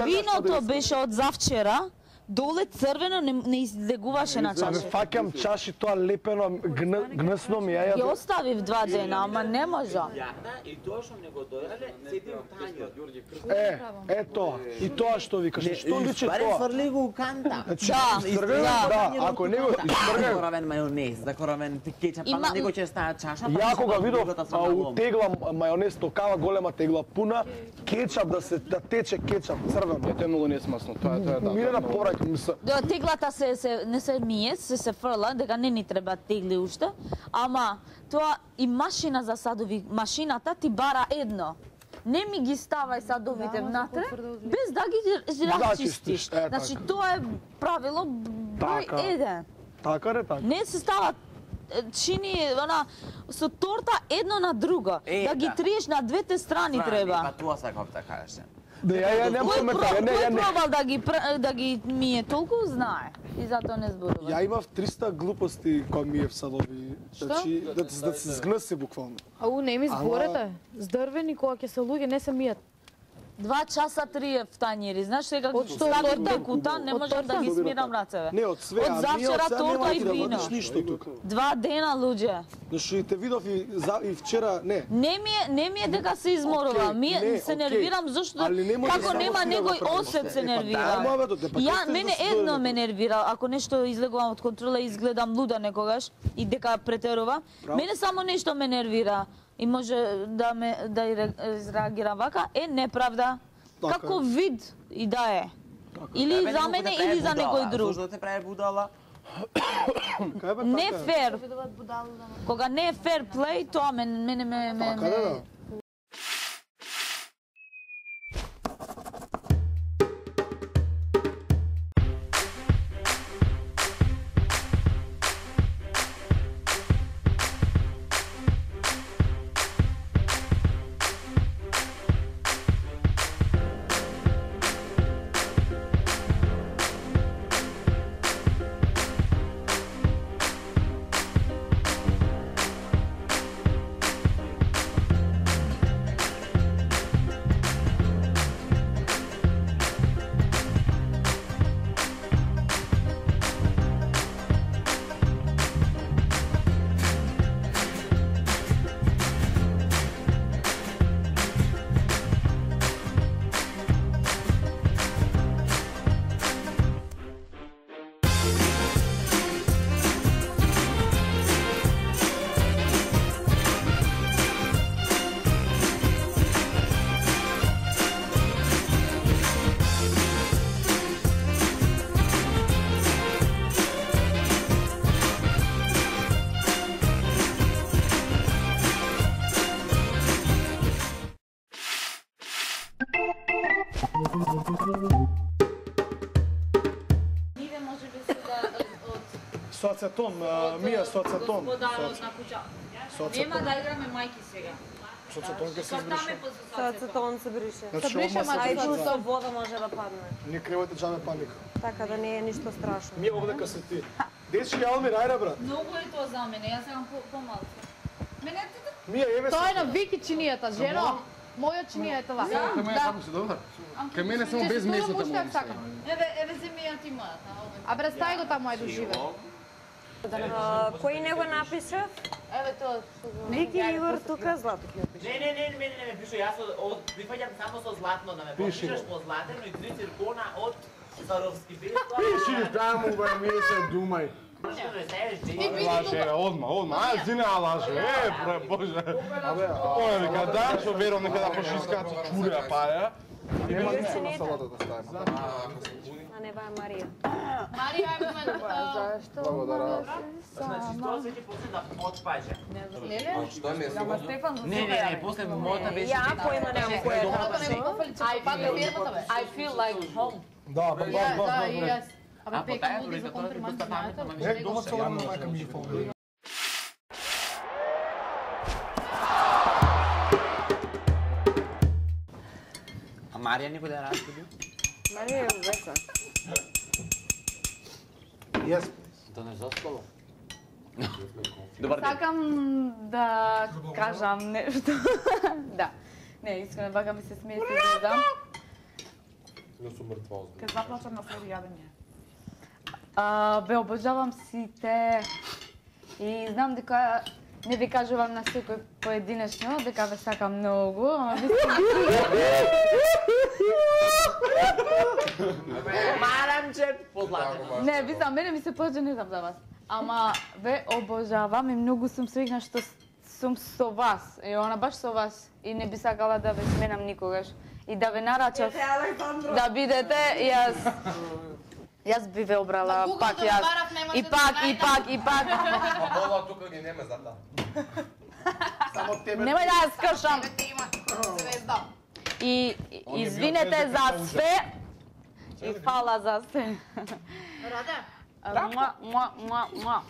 Виното беше од завчера. Доле црвено не излегуваше на чаши. Фаќам чаши, тоа лепено, гнесно ми е. Ги оставив 2 дена, ама не можам. И тоа што не го дојале, седи у тањот. Ето, и тоа што викаш, што личи тоа? Барем фрли го у канта. Да, ако не го изтргам. Коровен мајонез, да коровен кетчап, па на него ќе става чаша. Ја кога видов тегла мајонез, токава голема тегла пуна, кетчап да тече кетчап црвен. Тоа е многу несмасно, тоа е да. Мире на порај. Теглата не се мие, се фрла, дека не ни треба тегли уште, ама тоа и машина за садови, машината ти бара едно. Не ми ги ставај садовите внатре, без да ги расчистиш. Значи, тоа е правило број 1. Така ре, така. Не се става чини со торта едно на друго. Да ги триеш на двете страни треба. Па тоа сакав да кажеш. Ја не можам Кој пробал да ги мие толку знае и затоа не зборува. Ја имав 300 глупости кога миев садови. Значи да се згнеси буквално. Ау не ми зборете. Здрвени кога ќе се луѓе не се мијат. 2 часа трие в тањери. Знаеш сега ставив текута, не можам да ги смирам рацеве. Не, од све, од завчера торта и вино. 2 дена, луѓе. Значи те видов и вчера, не. Не ми е дека се изморувам. Се нервирам зашто како нема некој осет се нервирам. Мене едно ме нервира, ако нешто излегувам од контрола и изгледам луда некогаш и дека претерува. Мене само нешто ме нервира. И може да изреагира вака, е неправда. Како вид и да е. Или за мене, или за некој друг. Зошто те прави будала? Не фер. Кога не е фер плей, тоа мене ме... Со ацетон, Мија со ацетон. Господарот на куќа. Нема да играме мајки сега. Со ацетон ќе се избрише. Со ацетон се брише. Се брише, Ај со вода може да падне. Не кривате джаме паника. Така да не е ништо страшно. Мија овдека се ти. Дечки, Алмир, ајде брат. Многу е тоа за мене, јас сакам помалку. Мене Мија, еве се. Тоа е на Вики чинијата, жено. Моја чинија е тоа. Да. Кај мене само без месото му. Еве земи ја ти мојата. А бре, стај го таму, ајде живе. Кој не го напиша? Еве тоа. Вики Игор тука Злато. Не ме пише, јас прифаќам само со златно да ме пишеш по златено и 3 циркона од Саровски бил. Пиши таму, бе, ми се думај. Лаже, одма, ај, зина лаже, боже. Оне вика, да, што верувам нека да пошискаат со чуреа пареа. Нема салата да ставиме. А не баја Марија. Марија е момент. Зашто? Значи, тоа се ќе после да отпаѓа. Неле? Што е место? Ама Стефан Не, после мојата беше... Ја појма немам I feel like home. Да, ба. Да, и јас. Абе, по пекам таја луѓе за прика, тоа е конфирмација. доста Е, дома цело на мајка ми ги фолга. А Марија никој да разбуди? Марија е веца. Јас. Тоа не заспало. Сакам да кажам нешто. Да. Не, искрено, вака ми се смее се гледам. Не сум мртва озбилно. Ке заплачам на следи јадење. Ве обожавам сите. И знам дека не ви кажувам на секој поединечно, дека ве сакам многу, ама ви сте... Марамче, позлатено. Не, ви знам, мене ми се плаче, не знам за вас. Ама ве обожавам и многу сум среќна што сум со вас. И она баш со вас. И не би сакала да ве сменам никогаш. И да ве нарачав да бидете, јас би ве обрала пак јас. И пак. Бола тука ги нема за таа. Само тебе. Немој да ја скршам. И извинете за све. И фала за све. Раде? Муа.